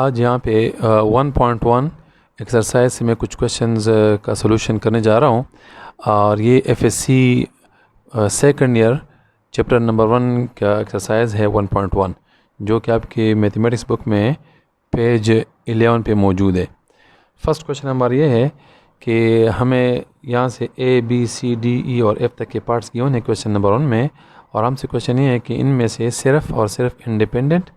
आज यहाँ पे 1.1 एक्सरसाइज से मैं कुछ क्वेश्चंस का सॉल्यूशन करने जा रहा हूँ और ये FSc second year chapter number 1 का एक्सरसाइज है 1.1 जो कि आपके मैथमेटिक्स बुक में पेज 11 पे मौजूद है। फर्स्ट क्वेश्चन हमारा ये है कि हमें यहाँ से A B C D E और एफ तक के पार्ट्स गिवन है क्वेश्चन नंबर 1 में, और हमसे क्वेश्चन ये है कि इनमें से सिर्फ और सिर्फ इंडिपेंडेंट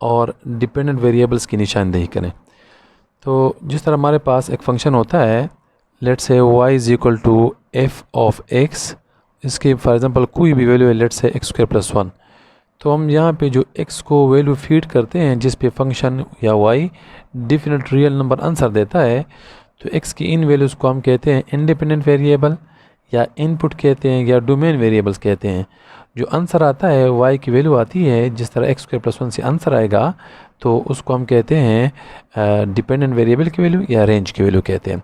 और डिपेंडेंट वेरिएबल्स की निशानदेही करें। तो जिस तरह हमारे पास एक फंक्शन होता है, let's say y is equal to F of x, इसकी फॉर एग्जांपल कोई भी वैल्यू है, लेट्स से एक्स स्क्वायर प्लस 1, तो हम यहाँ पे जो x को वैल्यू फीड करते हैं जिस पे फंक्शन या y definite real number answer देता है, तो x की इन वैल्यूज़ को हम कहते हैं इंडिपेंडेंट वेरिएबल या इनपुट कहते हैं या डोमेन वेरिएबल्स कहते हैं। जो आंसर आता है y की वैल्यू आती है, जिस तरह एक्स स्क्वायर प्लस 1 से आंसर आएगा तो उसको हम कहते हैं डिपेंडेंट वेरिएबल की वैल्यू या रेंज की वैल्यू कहते हैं।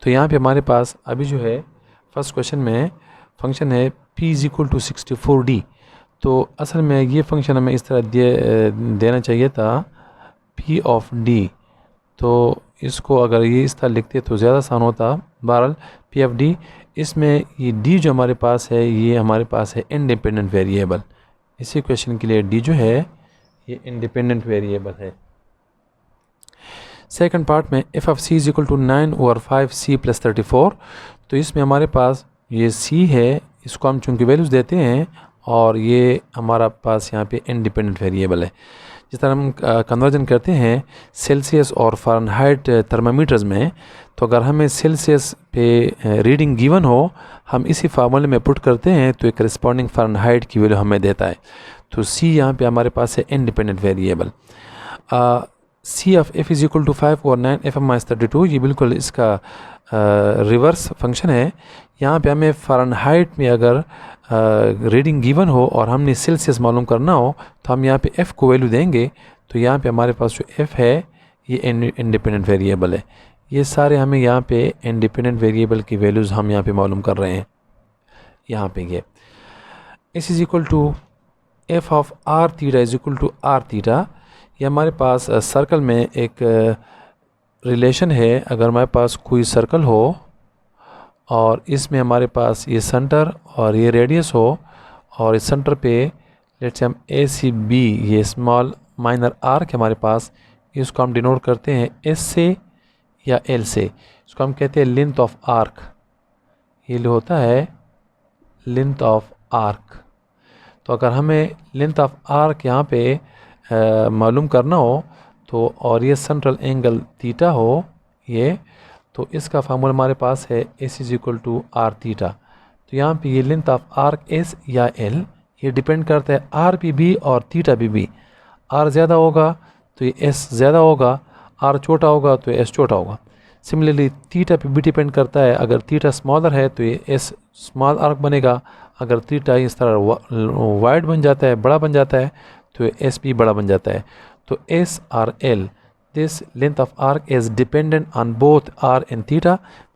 तो यहाँ पे हमारे पास अभी जो है फर्स्ट क्वेश्चन में फंक्शन है p is equal to 64d। तो असल में ये फंक्शन हमें इस तरह देना चाहिए था p ऑफ d, तो इसको अगर ये इस तरह लिखते तो ज़्यादा आसान होता। बहरहाल p ऑफ d, इसमें ये d जो हमारे पास है ये हमारे पास है इंडिपेंडेंट वेरिएबल। इसी क्वेश्चन के लिए d जो है ये इंडिपेंडेंट वेरिएबल है। सेकंड पार्ट में F of c is equal to 9 over 5c plus 34, तो इसमें हमारे पास ये c है, इसको हम चूँकि वैल्यूज़ देते हैं और ये हमारा पास यहाँ पे इंडिपेंडेंट वेरिएबल है। जिस तरह हम कन्वर्जन करते हैं सेल्सियस और फ़ारेनहाइट थर्मामीटर्स में, तो अगर हमें सेल्सियस पे रीडिंग गिवन हो, हम इसी फार्मूले में पुट करते हैं तो एक करेस्पॉन्डिंग फ़ारेनहाइट की वैल्यू हमें देता है। तो c यहाँ पे हमारे पास है independent variable. c of f is equal to 5 और 9 एफ माइनस 32, ये बिल्कुल इसका रिवर्स फंक्शन है। यहाँ पे हमें फ़ारेनहाइट में अगर रीडिंग गिवन हो और हमने सेल्सियस मालूम करना हो तो हम यहाँ पे f को वैल्यू देंगे, तो यहाँ पे हमारे पास जो f है ये इंडिपेंडेंट वेरिएबल है। ये सारे हमें यहाँ पे इंडिपेंडेंट वेरिएबल की वैल्यूज़ हम यहाँ पे मालूम कर रहे हैं। यहाँ पे ये s is equal to F of R theta is equal to R theta, ये हमारे पास सर्कल में एक रिलेशन है। अगर हमारे पास कोई सर्कल हो और इसमें हमारे पास ये सेंटर और ये रेडियस हो और इस सेंटर पे लेट्स से हम ए सी बी, ये स्मॉल माइनर आर्क हमारे पास, इसको हम डिनोट करते हैं एस से या एल से, इसको हम कहते हैं लेंथ ऑफ आर्क। ये होता है लेंथ ऑफ आर्क। तो अगर हमें लेंथ ऑफ आर्क यहाँ पे मालूम करना हो तो और ये सेंट्रल एंगल थीटा हो ये, तो इसका फार्मूला हमारे पास है S is equal to R theta. तो यहाँ पे ये लेंथ ऑफ आर्क एस या एल ये डिपेंड करता है आर पी बी और थीटा पी बी। आर ज़्यादा होगा तो ये एस ज़्यादा होगा, आर छोटा होगा तो एस छोटा होगा। सिमिलरली थीटा पे भी डिपेंड करता है, अगर थीटा स्मॉलर है तो ये एस स्मॉल आर्क बनेगा, अगर थीटा इस तरह वाइड बन जाता है, बड़ा बन जाता है, तो एस भी बड़ा बन जाता है। तो S R L, this length of arc is dependent on both r and theta.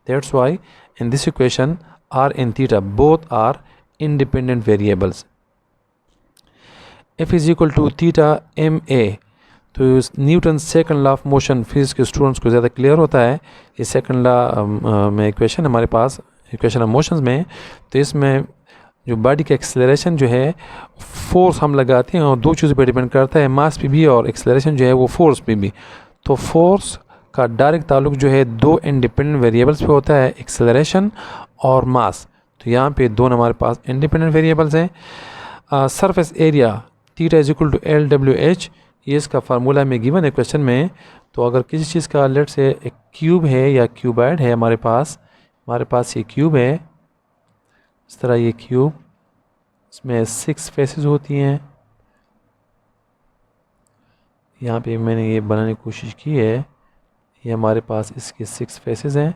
That's why in this equation r and theta both are independent variables. F is equal to theta ma, तो Newton second law of motion physics के students को ज़्यादा clear होता है। ये second law में equation हमारे पास equation of motions में, तो इसमें जो बॉडी का एक्सेलरेशन जो है फोर्स हम लगाते हैं और दो चीज़ों पर डिपेंड करता है, मास पे भी और एक्सेलरेशन जो है वो फोर्स पे भी। तो फोर्स का डायरेक्ट ताल्लुक जो है दो इंडिपेंडेंट वेरिएबल्स पे होता है, एक्सेलरेशन और मास। तो यहाँ पे दोनों हमारे पास इंडिपेंडेंट वेरिएबल्स हैं। Surface area theta is equal to L W H, ये इसका फार्मूला में गिवन है क्वेश्चन में। तो अगर किसी चीज़ का लेट से एक क्यूब है या क्यूबाइड है हमारे पास ये क्यूब है, इस तरह ये क्यूब, इसमें 6 फेसेस होती हैं। यहाँ पे मैंने ये बनाने की कोशिश की है, ये हमारे पास इसके 6 फेसेस हैं।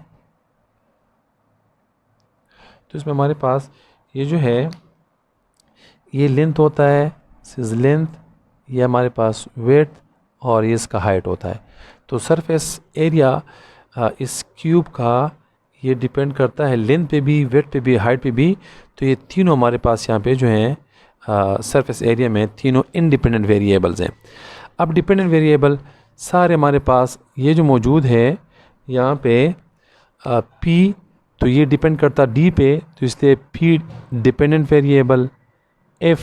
तो इसमें हमारे पास ये जो है ये लेंथ होता है, इस लेंथ, ये हमारे पास वेट और ये इसका हाइट होता है। तो सरफेस एरिया इस क्यूब का ये डिपेंड करता है लेंथ पे भी, वेट पे भी, हाइट पे भी। तो ये तीनों हमारे पास यहाँ पे जो हैं सरफेस एरिया में तीनों इंडिपेंडेंट वेरिएबल्स हैं। अब डिपेंडेंट वेरिएबल सारे हमारे पास ये जो मौजूद है यहाँ पे P, तो ये डिपेंड करता D पे, तो इसलिए P dependent variable, F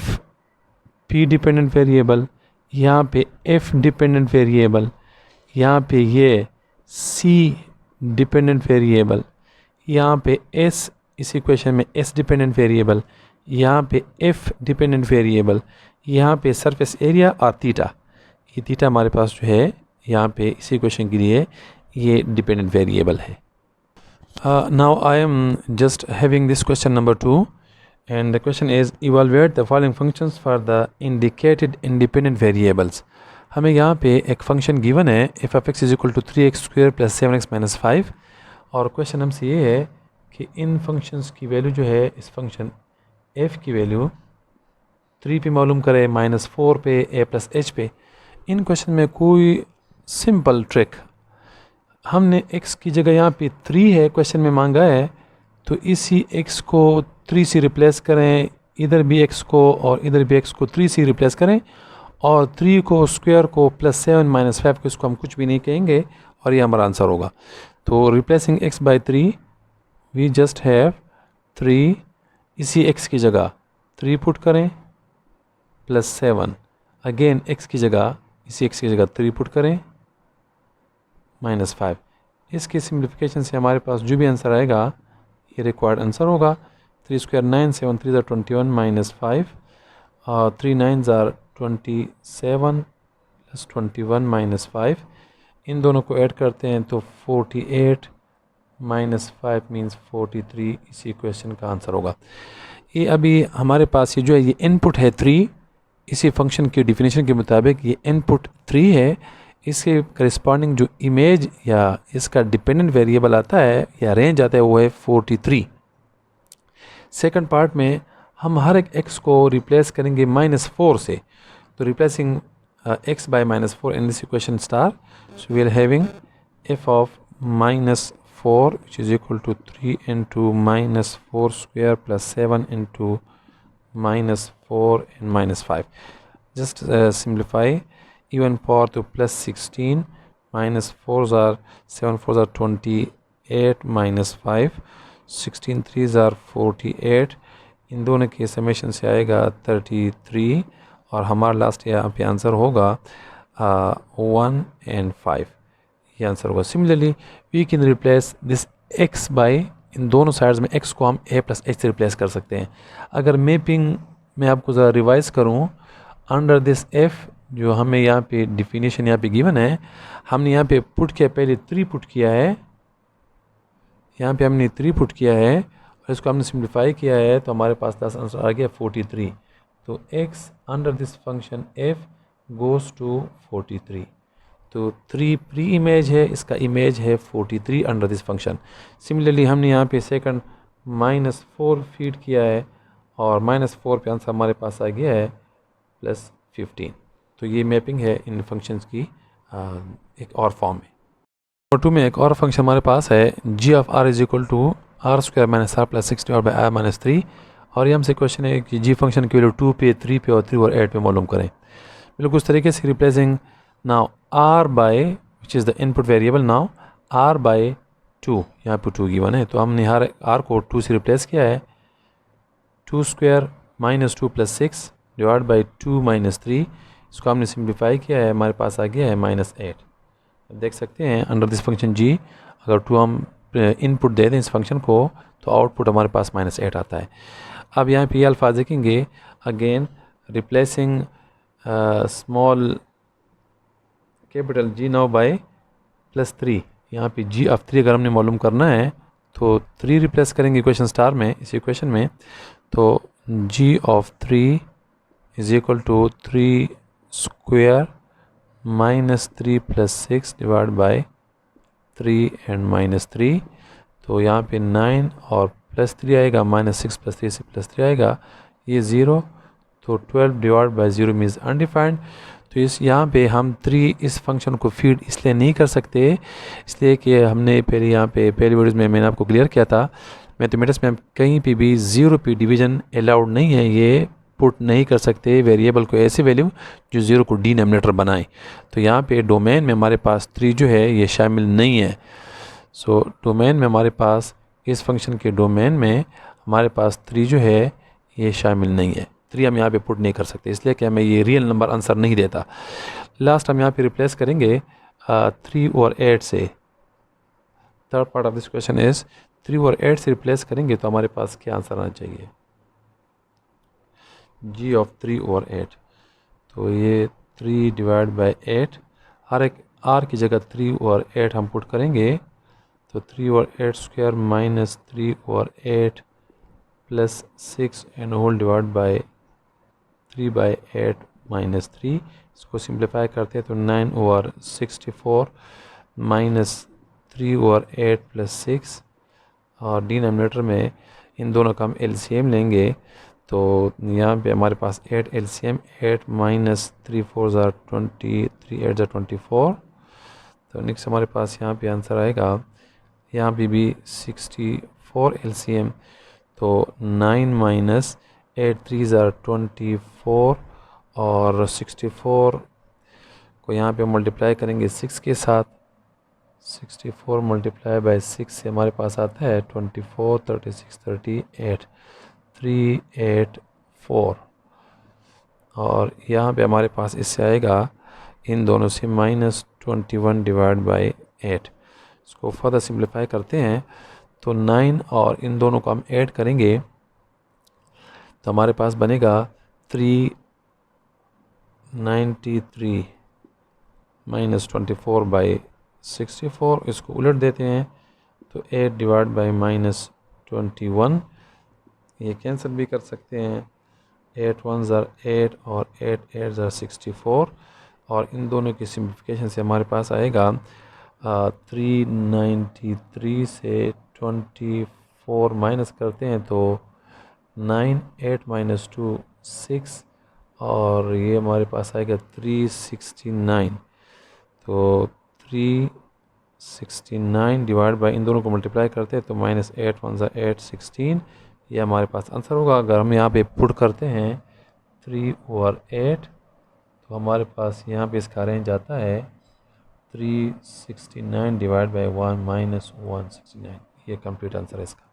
P dependent variable, यहाँ पे F डिपेंडेंट वेरिएबल, यहाँ पे ये C डिपेंडेंट वेरिएबल, यहाँ पे S, इस इक्वेशन में S डिपेंडेंट वेरिएबल, यहाँ पे F डिपेंडेंट वेरिएबल, यहाँ पे सरफेस एरिया और थीटा, ये थीटा हमारे पास जो है यहाँ पे इसी इक्वेशन के लिए ये डिपेंडेंट वेरिएबल है. Now I am just having this question number 2, and the question is evaluate the following functions for the indicated independent variables. हमें यहाँ पे एक फंक्शन गिवन है f of x is equal to 3x² plus 7x minus 5, और question हमसे ये है कि इन फंक्शंस की वैल्यू जो है इस फंक्शन f की वैल्यू 3 पे मालूम करें, -4 पे, a प्लस h पे. इन क्वेश्चन में कोई सिंपल ट्रिक, हमने x की जगह यहाँ पे 3 है क्वेश्चन में मांगा है, तो इसी x को 3 से रिप्लेस करें, इधर भी x को और इधर भी x को 3 से रिप्लेस करें, और 3 को स्क्वायर को प्लस 7 माइनस 5 को इसको हम कुछ भी नहीं कहेंगे और ये हमारा आंसर होगा. तो replacing x by 3 we just have 3, इसी x की जगह 3 पुट करें प्लस 7, अगेन x की जगह इसी x की जगह 3 पुट करें -5. इसके सिम्प्लिफिकेशन से हमारे पास जो भी आंसर आएगा ये रिक्वायर्ड आंसर होगा. 3 स्क्वायर 9, 7 3 21 -5, और 3 9 27 प्लस 21 -5. इन दोनों को ऐड करते हैं तो 48 -5 मीन्स 43, इसी क्वेश्चन का आंसर होगा. ये अभी हमारे पास ये जो है ये इनपुट है 3, इसी फंक्शन की डिफिनीशन के मुताबिक ये इनपुट 3 है. इसके करस्पॉन्डिंग जो इमेज या इसका डिपेंडेंट वेरिएबल आता है या रेंज आता है वो है 43. सेकंड पार्ट में हम हर एक x को रिप्लेस करेंगे -4 से, तो replacing x by -4 in this equation star, so we are having f of -4 which is equal to 3 into -4 square plus 7 into -4 and -5. Just simplify. Even power to plus 16, minus 4s are 7 4s are 28 minus 5, 16 3s are 48. इन दोनों के summation से आएगा 33, और हमारा last यहाँ पे answer होगा 1 and 5, ये आंसर होगा. Similarly we can replace this x by, इन दोनों साइड्स में x को हम a प्लस h से रिप्लेस कर सकते हैं. अगर मैपिंग में आपको ज़रा रिवाइज करूँ, अंडर दिस f जो हमें यहाँ पे डिफिनीशन यहाँ पे गिवन है, हमने यहाँ पे पुट किया, पहले 3 पुट किया है, यहाँ पे हमने 3 पुट किया है और इसको हमने सिम्प्लीफाई किया है, तो हमारे पास आंसर आ गया 43. तो x under this function f goes to 43. तो 3 प्री इमेज है, इसका इमेज है 43 अंडर दिस फंक्शन. सिमिलरली हमने यहाँ पे सेकंड -4 फीड किया है और -4 पे आंसर हमारे पास आ गया है +15. तो ये मैपिंग है इन फंक्शंस की एक और फॉर्म में. नंबर 2 में एक और फंक्शन हमारे पास है g of r is equal to r² - r plus 6 divide by r - 3, और ये हमसे क्वेश्चन है कि g फंक्शन की वैल्यू 2 पे, 3 पे और 3 और 8 पे मालूम करें. बिल्कुल उस तरीके से replacing now r by which is the input variable, now r by 2, यहाँ पे 2 गिवन है, तो हमने हर r को 2 से रिप्लेस किया है. 2 स्क्वायर -2 प्लस 6 डिवाइड बाई 2 - 3, इसको हमने सिम्प्लीफाई किया है, हमारे पास आ गया है -8. देख सकते हैं अंडर दिस फंक्शन g, अगर 2 हम इनपुट दे दें इस फंक्शन को तो आउटपुट हमारे पास -8 आता है. अब यहाँ पे ये अल्फाज देखेंगे, again replacing small capital G now by +3. यहाँ पे g ऑफ 3 अगर हमने मालूम करना है तो 3 रिप्लेस करेंगे इक्वेशन स्टार में, इस इक्वेशन में, तो g of 3 is equal to 3 square -3 plus 6 divide by 3 and -3. तो यहाँ पे 9 और +3 आएगा, -6 प्लस 3 से +3 आएगा, ये 0, तो 12 डिवाइड बाय 0 मीन्स अनडिफाइंड. तो इस यहाँ पे हम 3 इस फंक्शन को फीड इसलिए नहीं कर सकते, इसलिए कि हमने पहले यहाँ पे पहली वीडियोज़ में मैंने आपको क्लियर किया था, मैथमेटिक्स में हम कहीं पे भी 0 पे डिवीज़न अलाउड नहीं है, ये पुट नहीं कर सकते वेरिएबल को ऐसी वैल्यू जो 0 को डिनोमिनेटर बनाए। तो यहाँ पे डोमेन में हमारे पास 3 जो है ये शामिल नहीं है। सो डोमेन में हमारे पास इस फंक्शन के डोमेन में हमारे पास 3 जो है ये शामिल नहीं है। 3 हम यहाँ पे पुट नहीं कर सकते, इसलिए कि हमें ये रियल नंबर आंसर नहीं देता। लास्ट हम यहाँ पे रिप्लेस करेंगे 3 और 8 से। Third part of this question is 3 और 8 से रिप्लेस करेंगे तो हमारे पास क्या आंसर आना चाहिए, g ऑफ 3 और 8। तो ये 3 डिवाइड बाई 8, हर एक r की जगह 3 और 8 हम पुट करेंगे तो 3 और 8 स्क्वायर माइनस 3 और 8 plus 6 and whole divide by 3 by 8 minus 3। इसको सिंप्लीफाई करते हैं तो 9 ओवर 64 माइनस 3 ओवर 8 प्लस 6, और डिनोमिनेटर में इन दोनों का हम एलसीएम लेंगे तो यहाँ पे हमारे पास 8 एलसीएम 8 माइनस 3 4 ज़ार 20 3 8 ज़ार 24। तो नेक्स्ट हमारे पास यहाँ पे आंसर आएगा, यहाँ पे भी 64 एलसीएम तो 9 माइनस 8 3 ज़ार 24 और 64 को यहाँ पे मल्टीप्लाई करेंगे 6 के साथ। 64 मल्टीप्लाई बाई 6 से हमारे पास आता है 24 36 38 384, और यहाँ पे हमारे पास इससे आएगा इन दोनों से माइनस 21 डिवाइड बाई 8। इसको फर्दर सिंप्लीफाई करते हैं तो 9 और इन दोनों को हम ऐड करेंगे तो हमारे पास बनेगा 393 माइनस 24 बाई 64। इसको उलट देते हैं तो 8 डिवाइड बाई माइनस 21, ये कैंसिल भी कर सकते हैं। 8 1 ज़ार 8 और 8 8 ज़ार 64, और इन दोनों की सिंप्लीफिकेशन से हमारे पास आएगा 393 से 24 माइनस करते हैं तो 9 8 माइनस 2 6, और ये हमारे पास आएगा 369। तो 369 डिवाइड बाई इन दोनों को मल्टीप्लाई करते हैं तो माइनस 8 1 ज़ार 8 16, ये हमारे पास आंसर होगा। अगर हम यहाँ पे पुट करते हैं 3 ओवर 8 तो हमारे पास यहाँ पे इसका रेंज आता है 369 डिवाइड बाई 1 माइनस 169। ये कंप्लीट आंसर है इसका।